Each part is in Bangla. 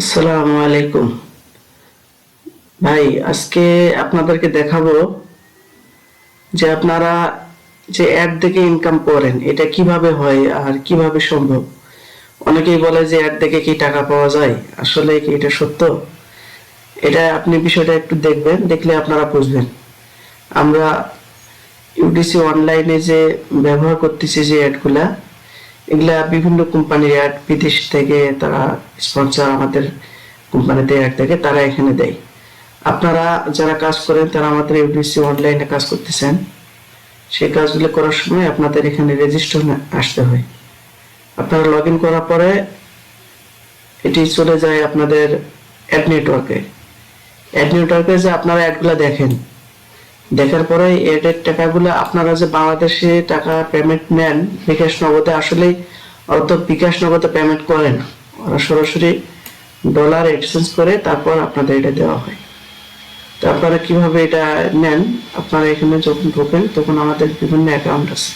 আসসালামু আলাইকুম ভাই। আজকে আপনাদেরকে দেখাবো যে আপনারা যে অ্যাড দেখে ইনকাম করেন এটা কিভাবে হয় আর কিভাবে সম্ভব। অনেকেই বলে যে অ্যাড দেখে কি টাকা পাওয়া যায়, আসলে কি এটা সত্য? এটা আপনি বিষয়টা একটু দেখবেন, দেখলে আপনারা বুঝবেন। আমরা ইউডিসি অনলাইনে যে ব্যবহার করতেছি যে অ্যাডগুলা, এগুলা বিভিন্ন কোম্পানির অ্যাড, বিদেশ থেকে তারা স্পন্সর আমাদের কোম্পানিতে অ্যাড থেকে তারা এখানে দেয়। আপনারা যারা কাজ করেন তারা আমাদের ইউডিসি অনলাইনে কাজ করতেছেন, সেই কাজগুলো করার সময় আপনাদের এখানে রেজিস্ট্রেশন আসতে হয়। আপনারা লগ ইন করার পরে এটি চলে যায় আপনাদের অ্যাড নেটওয়ার্কে। অ্যাড নেটওয়ার্কে যে আপনারা অ্যাডগুলো দেখেন, দেখার পরে এর টাকাগুলো আপনারা যে বাংলাদেশে টাকা পেমেন্ট নেন বিকাশ নগদে, আসলে ওরা তো বিকাশ নগদে পেমেন্ট করে না, ওরা সরাসরি ডলার এক্সচেঞ্জ করে তারপর আপনাদের এটা দেওয়া হয়। তো আপনারা কিভাবে এটা নেন, আপনারা এখানে যখন ঢোকেন তখন আমাদের বিভিন্ন অ্যাকাউন্ট আছে,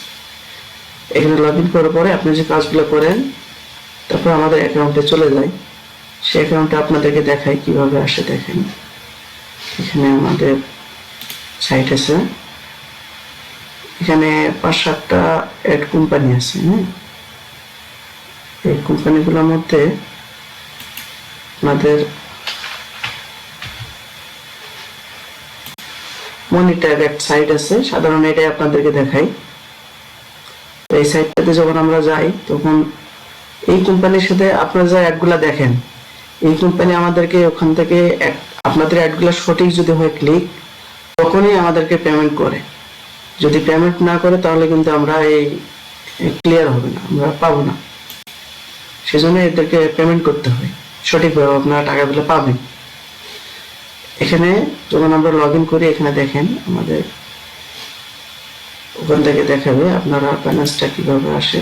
এখানে লগ ইন করার পরে আপনি যে কাজগুলো করেন তারপর আমাদের অ্যাকাউন্টে চলে যায়। সেই অ্যাকাউন্টে আপনাদেরকে দেখাই কিভাবে আসে। দেখেন এখানে আমাদের সাইট আছে, এখানে 5-7টা অ্যাড কোম্পানি আছে। হ্যাঁ, এই কোম্পানিগুলোর মধ্যে আপনাদের মনিটর এক সাইট আছে, সাধারণ এটাই আপনাদেরকে দেখাই। তো এই সাইটটাতে যখন আমরা যাই তখন এই কোম্পানির সাথে আপনারা যে অ্যাডগুলো দেখেন, এই কোম্পানি আমাদেরকে ওখান থেকে আপনাদের অ্যাডগুলো সঠিক যদি হয় ক্লিক, তখনই আমাদেরকে পেমেন্ট করে। যদি পেমেন্ট না করে তাহলে কিন্তু আমরা এই ক্লিয়ার হবে না, আমরা পাবো না। সেজন্য এদেরকে পেমেন্ট করতে হয়, সঠিকভাবে আপনারা টাকাগুলো পাবেন। এখানে যখন আমরা লগ ইন করি, এখানে দেখেন আমাদের ওখান থেকে দেখাবে আপনারা ব্যালেন্সটা কিভাবে আসে,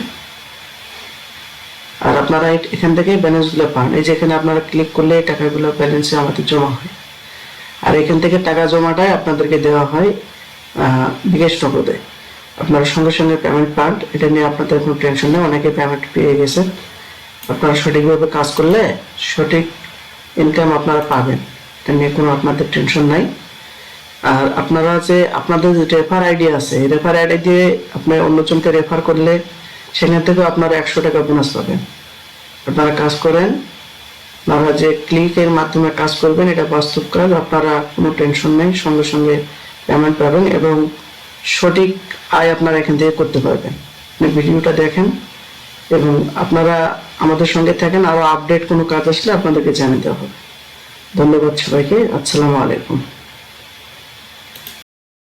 আর আপনারা এখান থেকে ব্যালেন্সগুলো পান। এই যে এখানে আপনারা ক্লিক করলে টাকাগুলো ব্যালেন্সে আমাদের জমা হয়, আর এখান থেকে টাকা জমাটাই আপনাদেরকে দেওয়া হয় বিকাশ নগদে। আপনারা সঙ্গে সঙ্গে পেমেন্ট পান, এটা নিয়ে আপনাদের কোনো টেনশন নেই। অনেকে পেমেন্ট পেয়ে গেছেন। আপনারা সঠিকভাবে কাজ করলে সঠিক ইনকাম আপনারা পাবেন, এটা নিয়ে কোনো আপনাদের টেনশন নাই। আর আপনারা যে আপনাদের যে রেফার আইডি আছে, এই রেফার আইডি দিয়ে আপনি অন্যজনকে রেফার করলে সেখান থেকেও আপনারা 100 টাকা বোনাস পাবেন। আপনারা কাজ করেন, আপনারা যে ক্লিকের মাধ্যমে কাজ করবেন এটা বাস্তব কাজ, আপনারা কোনো টেনশন নেই, সঙ্গে সঙ্গে পেমেন্ট পাবেন এবং সঠিক আয় আপনারা এখান থেকে করতে পারবেন। আপনি ভিডিওটা দেখেন এবং আপনারা আমাদের সঙ্গে থাকেন, আরও আপডেট কোনো কাজ আসলে আপনাদেরকে জানিয়ে দেওয়া হবে। ধন্যবাদ সবাইকে। আসসালামু আলাইকুম।